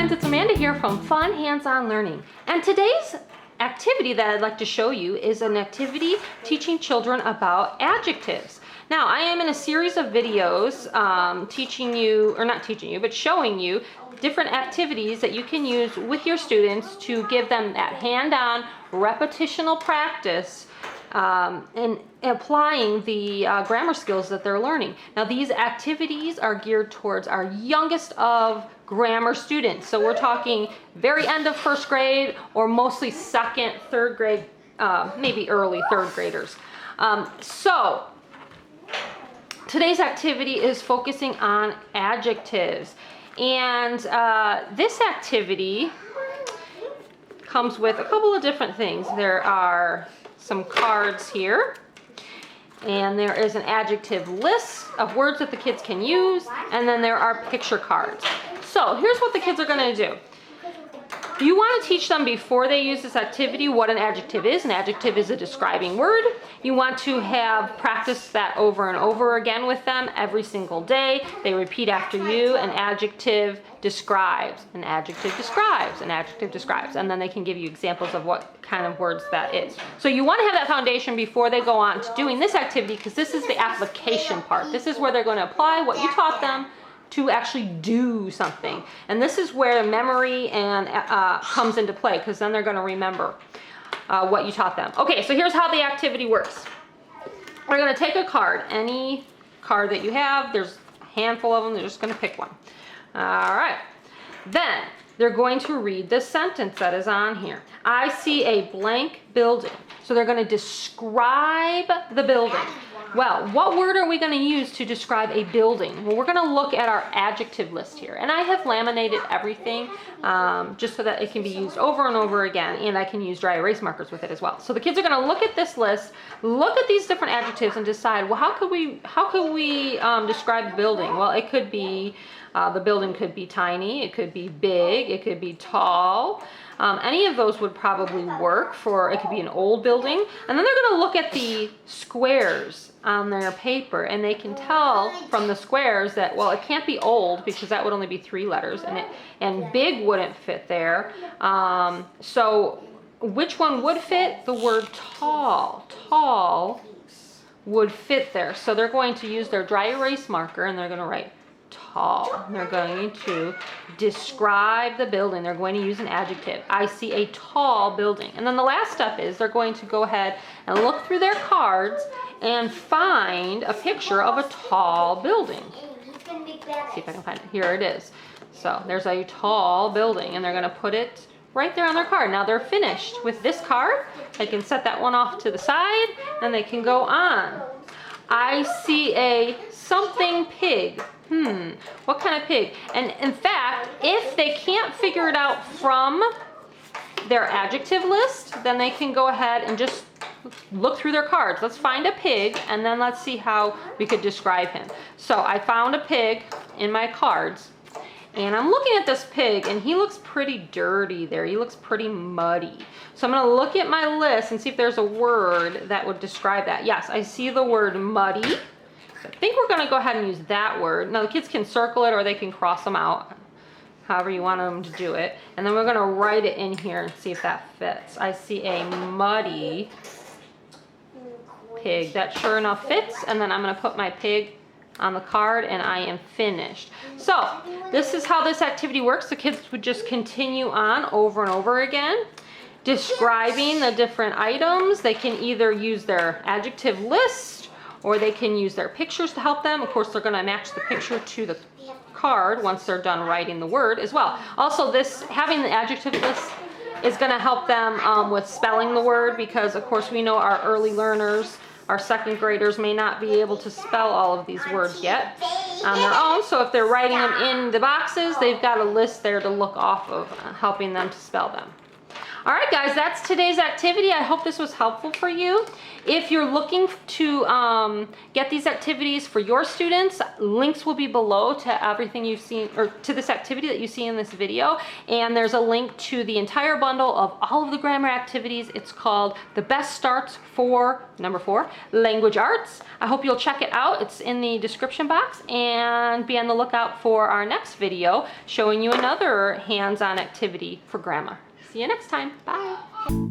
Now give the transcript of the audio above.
friends, it's Amanda here from Fun Hands-On Learning. And today's activity that I'd like to show you is an activity teaching children about adjectives. Now, I am in a series of videos showing you different activities that you can use with your students to give them that hand-on repetitional practice and applying the grammar skills that they're learning. Now, these activities are geared towards our youngest of grammar students. So we're talking very end of first grade or mostly second, third grade, maybe early third graders. So today's activity is focusing on adjectives. And this activity comes with a couple of different things. There are some cards here, and there is an adjective list of words that the kids can use, and then there are picture cards. So here's what the kids are going to do. You want to teach them before they use this activity what an adjective is. An adjective is a describing word. You want to have practice that over and over again with them every single day. They repeat after you. An adjective describes, an adjective describes, an adjective describes. And then they can give you examples of what kind of words that is. So you want to have that foundation before they go on to doing this activity, because this is the application part. This is where they're going to apply what you taught them to actually do something. And this is where memory and comes into play, because then they're going to remember what you taught them. Okay, so here's how the activity works. We're going to take a card, any card that you have. There's a handful of them. They're just going to pick one. All right. Then they're going to read the sentence that is on here. I see a blank building. So they're going to describe the building. Well, what word are we going to use to describe a building? Well, we're going to look at our adjective list here. And I have laminated everything just so that it can be used over and over again. And I can use dry erase markers with it as well. So the kids are going to look at this list, look at these different adjectives, and decide, well, how could we describe the building? Well, it could be, the building could be tiny, it could be big, it could be tall. Any of those would probably work for, it could be an old building. And then they're going to look at the squares on their paper, and they can tell from the squares that, well, it can't be old because that would only be 3 letters, and big wouldn't fit there. So which one would fit? The word tall. Tall would fit there. So they're going to use their dry erase marker, and they're going to write tall. They're going to describe the building. They're going to use an adjective. I see a tall building. And then the last step is they're going to go ahead and look through their cards and find a picture of a tall building. See if I can find it. Here it is. So there's a tall building, and they're going to put it right there on their card. Now they're finished with this card. They can set that one off to the side, and they can go on. I see a something pig. What kind of pig? And in fact, if they can't figure it out from their adjective list, then they can go ahead and just look through their cards. Let's find a pig, and then let's see how we could describe him. So I found a pig in my cards, and I'm looking at this pig, and he looks pretty dirty there. He looks pretty muddy. So I'm going to look at my list and see if there's a word that would describe that. Yes, I see the word muddy. I think we're going to go ahead and use that word. Now the kids can circle it or they can cross them out, however you want them to do it. And then we're going to write it in here and see if that fits. I see a muddy pig. That sure enough fits. And then I'm going to put my pig on the card, and I am finished. So this is how this activity works. The kids would just continue on over and over again, describing the different items. They can either use their adjective list, or they can use their pictures to help them. Of course, they're going to match the picture to the card once they're done writing the word as well. Also, having the adjective list is going to help them with spelling the word, because, of course, we know our early learners, our second graders, may not be able to spell all of these words yet on their own. So if they're writing them in the boxes, they've got a list there to look off of, helping them to spell them. All right, guys, that's today's activity. I hope this was helpful for you. If you're looking to get these activities for your students, links will be below to everything you've seen, or to this activity that you see in this video. And there's a link to the entire bundle of all of the grammar activities. It's called The Best Starts for, number 4, Language Arts. I hope you'll check it out. It's in the description box, and be on the lookout for our next video showing you another hands-on activity for grammar. See you next time. Bye.